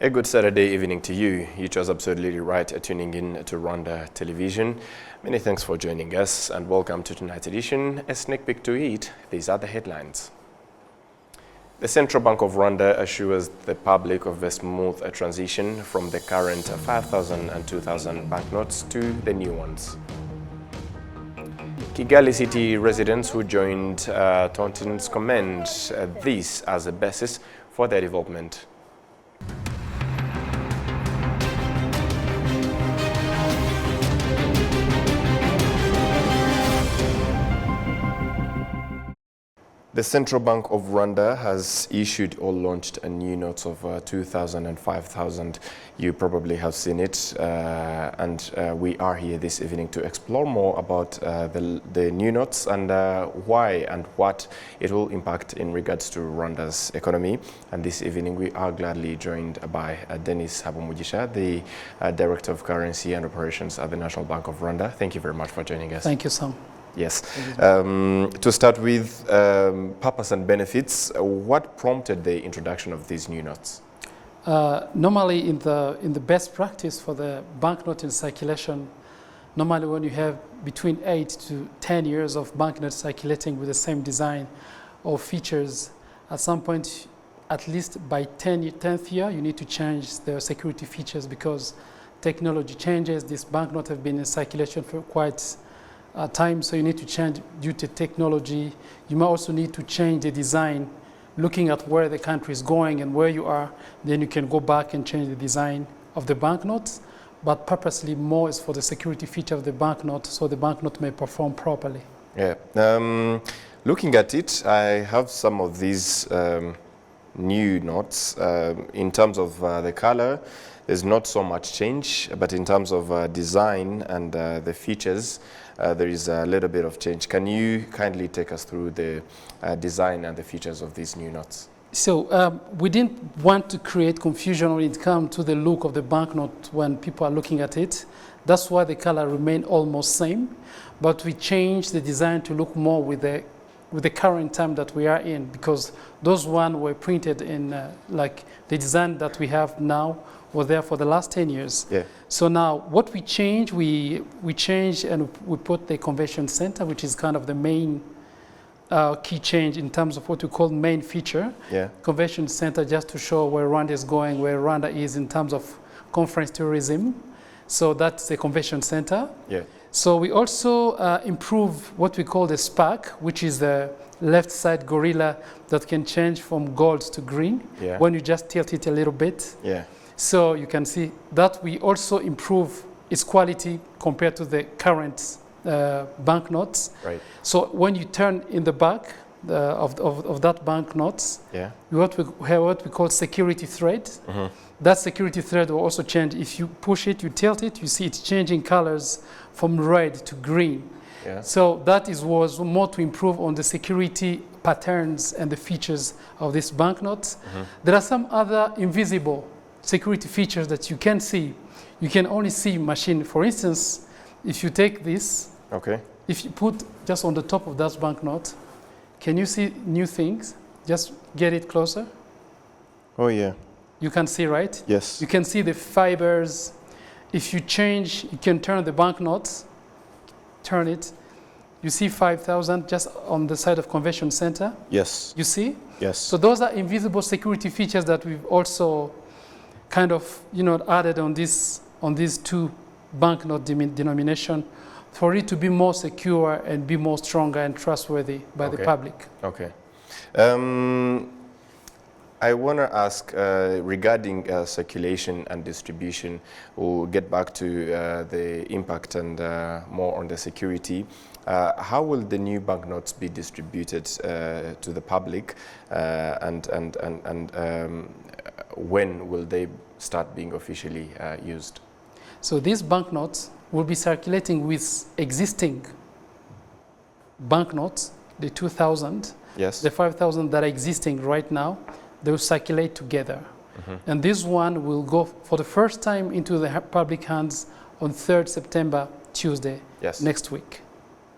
A good Saturday evening to you. You chose absolutely right tuning in to Rwanda Television. Many thanks for joining us and welcome to tonight's edition. A sneak peek to it. These are the headlines. The Central Bank of Rwanda assures the public of a smooth transition from the current 5,000 and 2,000 banknotes to the new ones. Kigali City residents who joined Tontins commend this as a basis for their development. The Central Bank of Rwanda has issued or launched a new notes of 2,000 and 5,000. You probably have seen it, and we are here this evening to explore more about the new notes and why and what it will impact in regards to Rwanda's economy. And this evening we are gladly joined by Denis Habumugisha, the Director of Currency and Operations at the National Bank of Rwanda. Thank you very much for joining us. Thank you, Sam. Yes. To start with, purpose and benefits, what prompted the introduction of these new notes? Normally, in the best practice for the banknote in circulation, normally when you have between 8 to 10 years of banknotes circulating with the same design or features, at some point, at least by 10th year, you need to change the security features because technology changes. This banknote have been in circulation for quite time, so you need to change due to technology. You might also need to change the design, looking at where the country is going and where you are. Then you can go back and change the design of the banknotes, but purposely more is for the security feature of the banknote, so the banknote may perform properly. Yeah. Looking at it, I have some of these new notes. In terms of the color, there's not so much change, but in terms of design and the features, there is a little bit of change. Can you kindly take us through the design and the features of these new notes? So we didn't want to create confusion when it comes to the look of the banknote when people are looking at it. That's why the color remained almost same, but we changed the design to look more with the current time that we are in, because those ones were printed in like the design that we have now was there for the last 10 years. Yeah. So now what we changed, we changed and we put the convention center, which is kind of the main key change in terms of what we call main feature. Yeah. Convention center, just to show where Rwanda is going, where Rwanda is in terms of conference tourism. So that's the convention center. Yeah. So we also improve what we call the spark, which is the left side gorilla that can change from gold to green. Yeah. When you just tilt it a little bit. Yeah. So you can see that we also improve its quality compared to the current banknotes. Right. So when you turn in the back of that banknotes, Yeah. what we call security thread. Mm-hmm. That security thread will also change. If you push it, you tilt it, you see it's changing colors from red to green. Yeah. So that was more to improve on the security patterns and the features of this banknote. Mm-hmm. There are some other invisible security features that you can see. You can only see machine. For instance, if you take this, Okay. if you put just on the top of that banknote, can you see new things? Just get it closer. Oh yeah. You can see, right? Yes. You can see the fibers. If you change, you can turn the banknotes, turn it. You see 5,000 just on the side of Convention Center. Yes. You see? Yes. So those are invisible security features that we've also kind of, added on these two banknote denomination for it to be more secure and be more stronger and trustworthy by the public. Okay. I want to ask regarding circulation and distribution. We'll get back to the impact and more on the security. How will the new banknotes be distributed to the public, and when will they start being officially used? So these banknotes will be circulating with existing banknotes, the 2,000, Yes. the 5,000 that are existing right now. They will circulate together. Mm-hmm. And this one will go for the first time into the public hands on 3rd September, Tuesday, Yes. next week.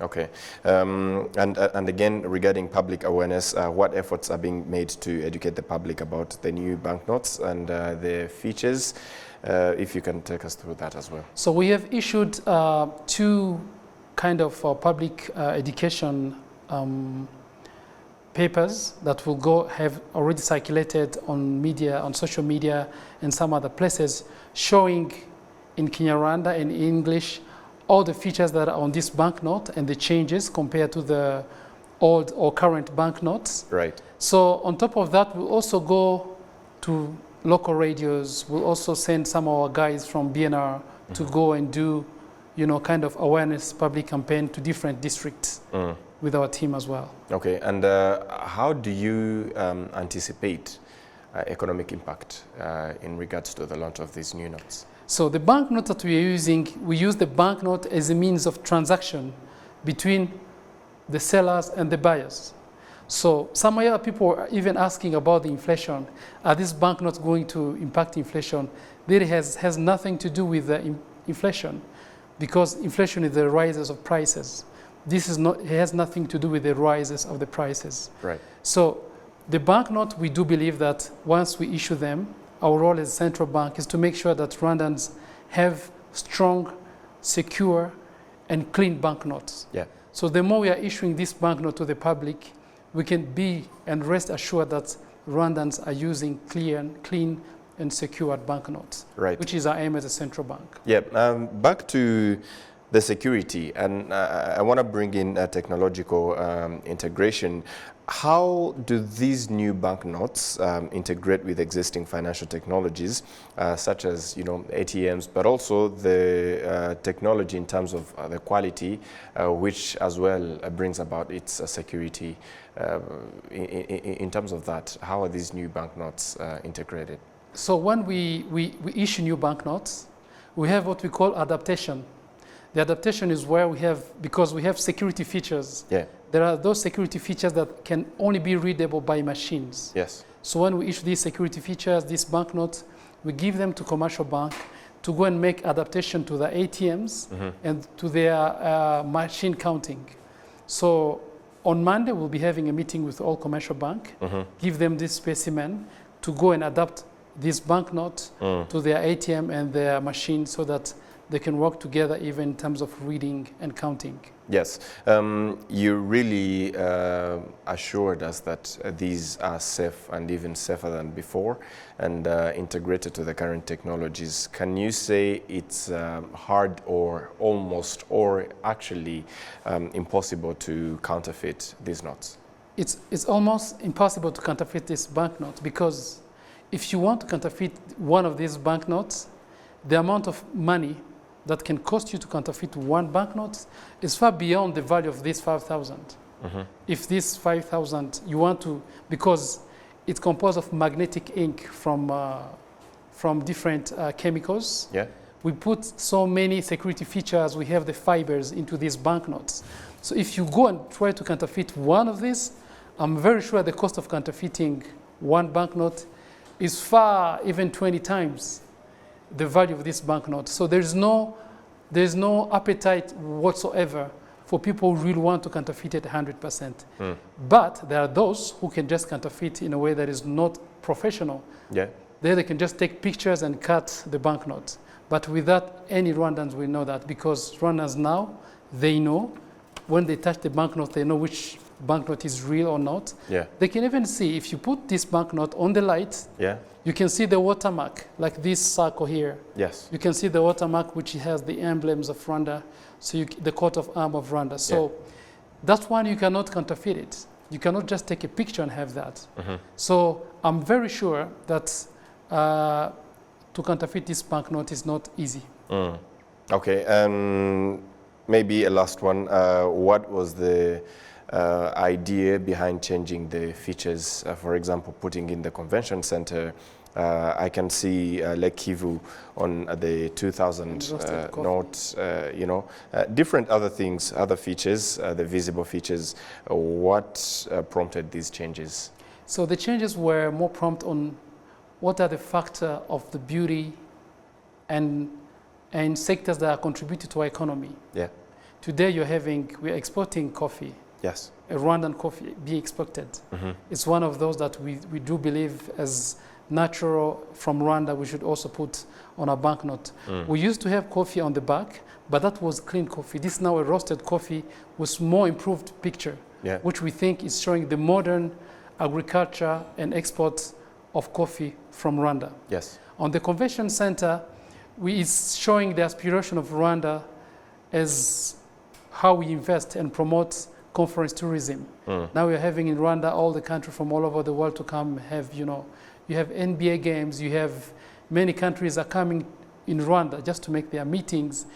Okay. And again, regarding public awareness, what efforts are being made to educate the public about the new banknotes and their features? If you can take us through that as well. So we have issued two kind of public education papers that will have already circulated on media, on social media and some other places, showing in Kinyarwanda and English all the features that are on this banknote and the changes compared to the old or current banknotes. Right. So on top of that, we'll also go to local radios. We'll also send some of our guys from BNR to go and do, kind of awareness public campaign to different districts with our team as well. Okay, and how do you anticipate economic impact in regards to the launch of these new notes? So the banknote that we are using, we use the banknote as a means of transaction between the sellers and the buyers. So some other people are even asking about the inflation. Are these banknotes going to impact inflation? That has nothing to do with the inflation, because inflation is the rises of prices. It has nothing to do with the rises of the prices. Right. So the banknote, we do believe that once we issue them, our role as a central bank is to make sure that Rwandans have strong, secure, and clean banknotes. Yeah. So the more we are issuing this banknote to the public, we can be and rest assured that Rwandans are using clean and secured banknotes, right, which is our aim as a central bank. Yeah. Back to the security, and I want to bring in technological integration. How do these new banknotes integrate with existing financial technologies, such as ATMs, but also the technology in terms of the quality, which as well brings about its security? In terms of that, how are these new banknotes integrated? So when we issue new banknotes, we have what we call adaptation. The adaptation is where because we have security features. Yeah. There are those security features that can only be readable by machines. Yes. So when we issue these security features, these banknotes, we give them to commercial bank to go and make adaptation to the ATMs and to their machine counting. So on Monday, we'll be having a meeting with all commercial bank, give them this specimen to go and adapt this banknote to their ATM and their machine so that they can work together even in terms of reading and counting. Yes, you really assured us that these are safe and even safer than before and integrated to the current technologies. Can you say it's hard or almost or actually impossible to counterfeit these notes? It's almost impossible to counterfeit this banknote, because if you want to counterfeit one of these banknotes, the amount of money that can cost you to counterfeit one banknote is far beyond the value of this 5,000. If this 5,000 you want to, because it's composed of magnetic ink from different chemicals. Yeah. We put so many security features. We have the fibers into these banknotes. So if you go and try to counterfeit one of these, I'm very sure the cost of counterfeiting one banknote is far, even 20 times the value of this banknote. So there's no appetite whatsoever for people who really want to counterfeit it 100%. But there are those who can just counterfeit in a way that is not professional. Yeah. There they can just take pictures and cut the banknote. But without any Rwandans will know that, because Rwandans now, they know when they touch the banknote, they know which banknote is real or not. Yeah. They can even see, if you put this banknote on the light, yeah, you can see the watermark, like this circle here. Yes. You can see the watermark, which has the emblems of Rwanda, so the coat of arms of Rwanda. So that's one, you cannot counterfeit it. You cannot just take a picture and have that. So I'm very sure that to counterfeit this banknote is not easy. Okay, maybe a last one. What was the idea behind changing the features? For example, putting in the convention center. I can see Lake Kivu on the 2000 note, different other things, other features, the visible features. What prompted these changes? So the changes were more prompt on what are the factors of the beauty and sectors that are contributed to our economy. Yeah. Today we're exporting coffee. Yes. A Rwandan coffee be exported. It's one of those that we do believe as natural from Rwanda we should also put on our banknote. We used to have coffee on the back, but that was clean coffee. This is now a roasted coffee with more improved picture, which we think is showing the modern agriculture and export of coffee from Rwanda. Yes. On the convention center, it's showing the aspiration of Rwanda as how we invest and promote conference tourism. Now we're having in Rwanda all the country from all over the world to come have, you have NBA games, you have many countries are coming in Rwanda just to make their meetings,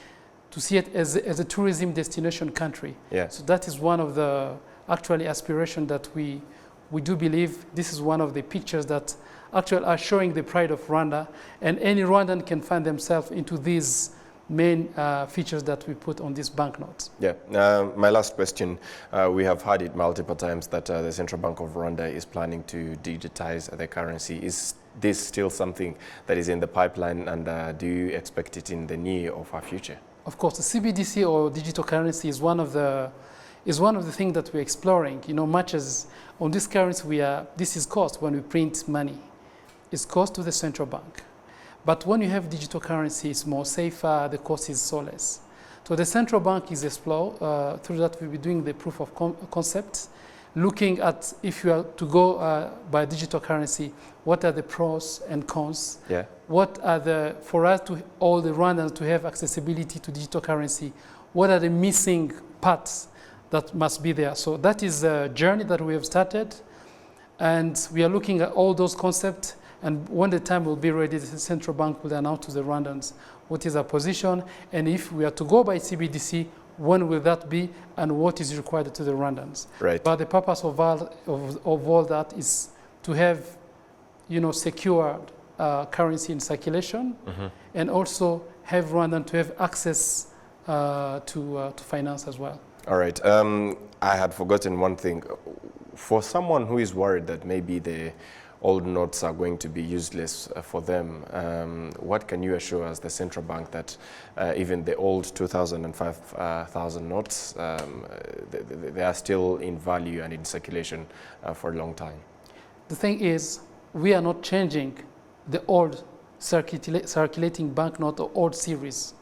to see it as a tourism destination country. Yeah. So that is one of the actually aspiration that we do believe this is one of the pictures that actually are showing the pride of Rwanda, and any Rwandan can find themselves into these main features that we put on these banknotes. Yeah. My last question, we have heard it multiple times that the Central Bank of Rwanda is planning to digitize the currency. Is this still something that is in the pipeline, and do you expect it in the near or far future? Of course, the CBDC or digital currency is one of the things that we're exploring. Much as on this currency this is cost when we print money. It's cost to the central bank. But when you have digital currency, it's more safer, the cost is so less. So the central bank is explore, through that we'll be doing the proof of concept, looking at if you are to go by digital currency, what are the pros and cons? Yeah. What are for us to all the Rwandans to have accessibility to digital currency, what are the missing parts that must be there? So that is a journey that we have started, and we are looking at all those concepts. And when the time will be ready, the central bank will announce to the Rwandans what is our position, and if we are to go by CBDC, when will that be, and what is required to the Rwandans. Right. But the purpose of all that is to have, secured currency in circulation, and also have Rwandan to have access to finance as well. All right. I had forgotten one thing. For someone who is worried that maybe the old notes are going to be useless for them, what can you assure us, the central bank, that even the old 2,000 and 5,000 notes, they are still in value and in circulation for a long time? The thing is, we are not changing the old circulating banknote or old series.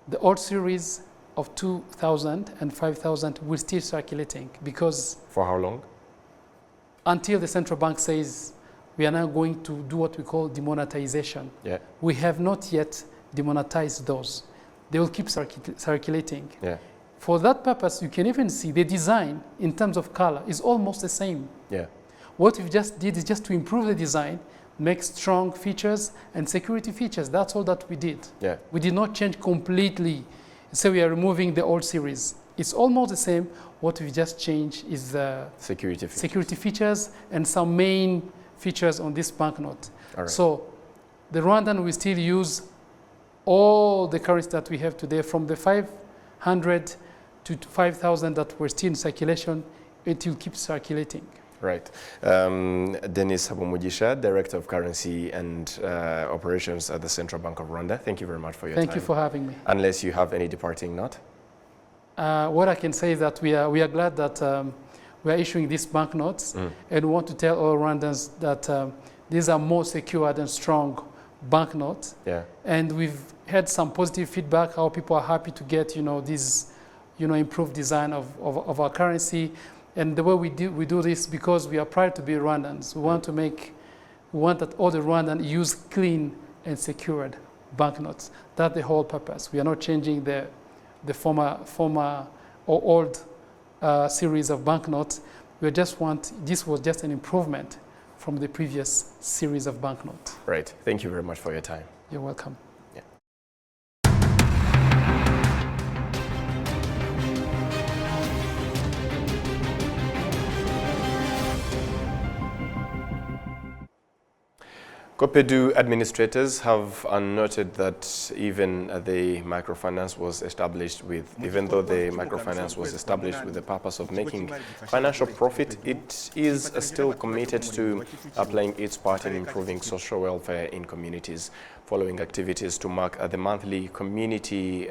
The old series of 2,000 and 5,000 will still circulating because... For how long? Until the central bank says we are now going to do what we call demonetization. Yeah. We have not yet demonetized those. They will keep circulating. Yeah. For that purpose, you can even see the design in terms of color is almost the same. Yeah. What we just did is just to improve the design, make strong features and security features. That's all that we did. Yeah. We did not change completely. So we are removing the old series. It's almost the same. What we just changed is the security features and some main features on this banknote. All right. So the Rwandan will still use all the currency that we have today, from the 500 to 5,000 that were still in circulation. It will keep circulating. Right. Denis Habumugisha, Director of Currency and Operations at the Central Bank of Rwanda. Thank you very much for your time. Thank you for having me. Unless you have any departing note? What I can say is that we are glad that we are issuing these banknotes, and we want to tell all Rwandans that these are more secure and strong banknotes. Yeah. And we've had some positive feedback, how people are happy to get this improved design of our currency. And the way we do this because we are proud to be Rwandans. We want that all the Rwandans use clean and secured banknotes. That's the whole purpose. We are not changing the former or old series of banknotes. This was just an improvement from the previous series of banknotes. Right. Thank you very much for your time. You're welcome. COPEDU administrators have noted that even though the microfinance was established with the purpose of making financial profit, it is still committed to playing its part in improving social welfare in communities. Following activities to mark the monthly community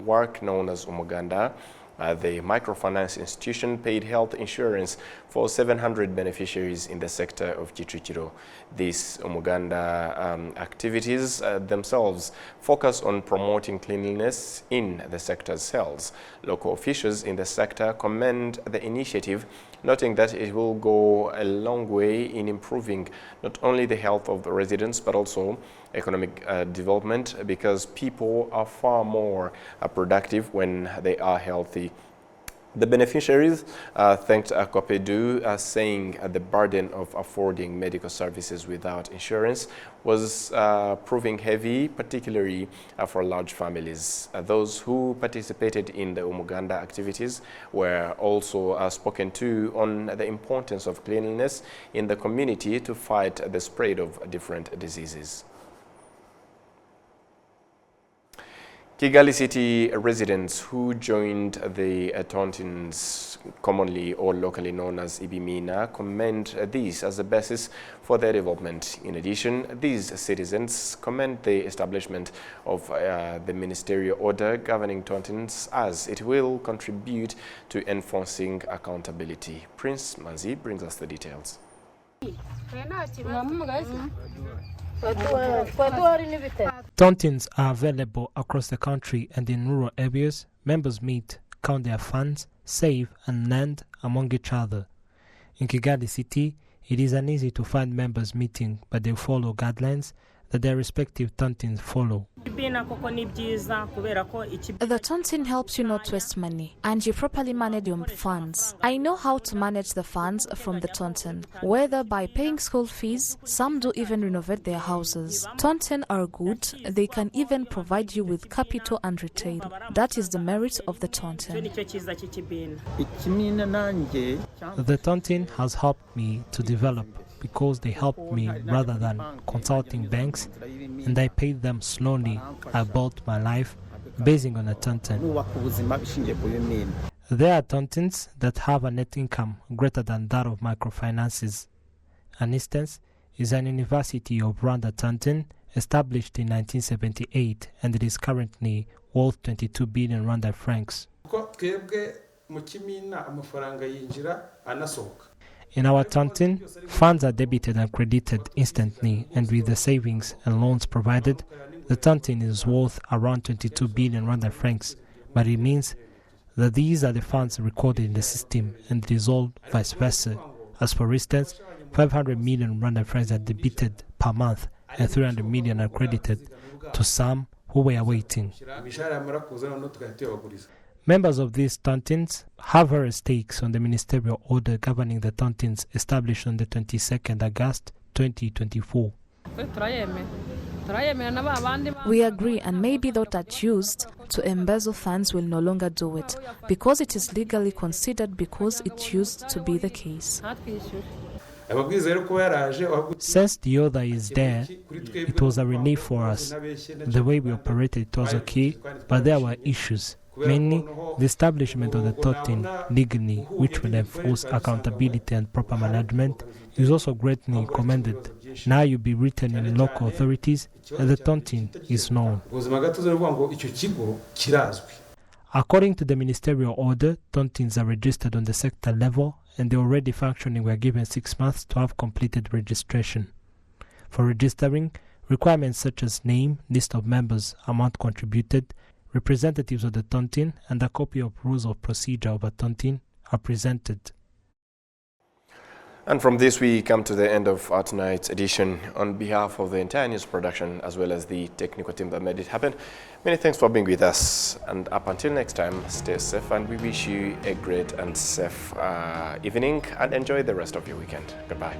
work known as Umuganda, the microfinance institution paid health insurance for 700 beneficiaries in the sector of Kicukiro. These Umuganda activities themselves focus on promoting cleanliness in the sector's cells. Local officials in the sector commend the initiative, noting that it will go a long way in improving not only the health of the residents but also economic development, because people are far more productive when they are healthy. The beneficiaries thanked COPEDU, saying the burden of affording medical services without insurance was proving heavy, particularly for large families. Those who participated in the Umuganda activities were also spoken to on the importance of cleanliness in the community to fight the spread of different diseases. Kigali City residents who joined the Tontins, commonly or locally known as Ibimina, commend this as a basis for their development. In addition, these citizens commend the establishment of the ministerial order governing Tontins, as it will contribute to enforcing accountability. Prince Manzi brings us the details. Tontins are available across the country, and in rural areas, members meet, count their funds, save and lend among each other. In Kigali City, it is uneasy to find members meeting, but they follow guidelines that their respective tontins follow. The tontin helps you not waste money, and you properly manage your funds. I know how to manage the funds from the tontin, whether by paying school fees. Some do even renovate their houses. Tontin are good, they can even provide you with capital and retail. That is the merit of the tontin. The tontin has helped me to develop, because they helped me rather than consulting banks, and I paid them slowly. I built my life basing on a tontin. There are tontins that have a net income greater than that of microfinances. An instance is an University of Rwanda tontin established in 1978, and it is currently worth 22 billion Rwanda francs. In our tontin, funds are debited and credited instantly, and with the savings and loans provided, the tontin is worth around 22 billion Rwanda francs, but it means that these are the funds recorded in the system, and it is all vice versa. As for instance, 500 million Rwanda francs are debited per month, and 300 million are credited to some who were waiting. Members of these tontins have various stakes on the ministerial order governing the tontins established on the 22nd August 2024. We agree, and maybe those that used to embezzle funds will no longer do it, because it is legally considered, because it used to be the case. Since the order is there, it was a relief for us. The way we operated was okay, but there were issues. Mainly, the establishment of the tontin legally, which will enforce accountability and proper management, is also greatly commended. Now you'll be written in local authorities, and the tontin is known. According to the ministerial order, tontins are registered on the sector level, and the already functioning were given 6 months to have completed registration. For registering, requirements such as name, list of members, amount contributed, representatives of the tontin, and a copy of rules of procedure of a tontin are presented. And from this, we come to the end of our tonight's edition. On behalf of the entire news production, as well as the technical team that made it happen, many thanks for being with us. And up until next time, stay safe, and we wish you a great and safe evening, and enjoy the rest of your weekend. Goodbye.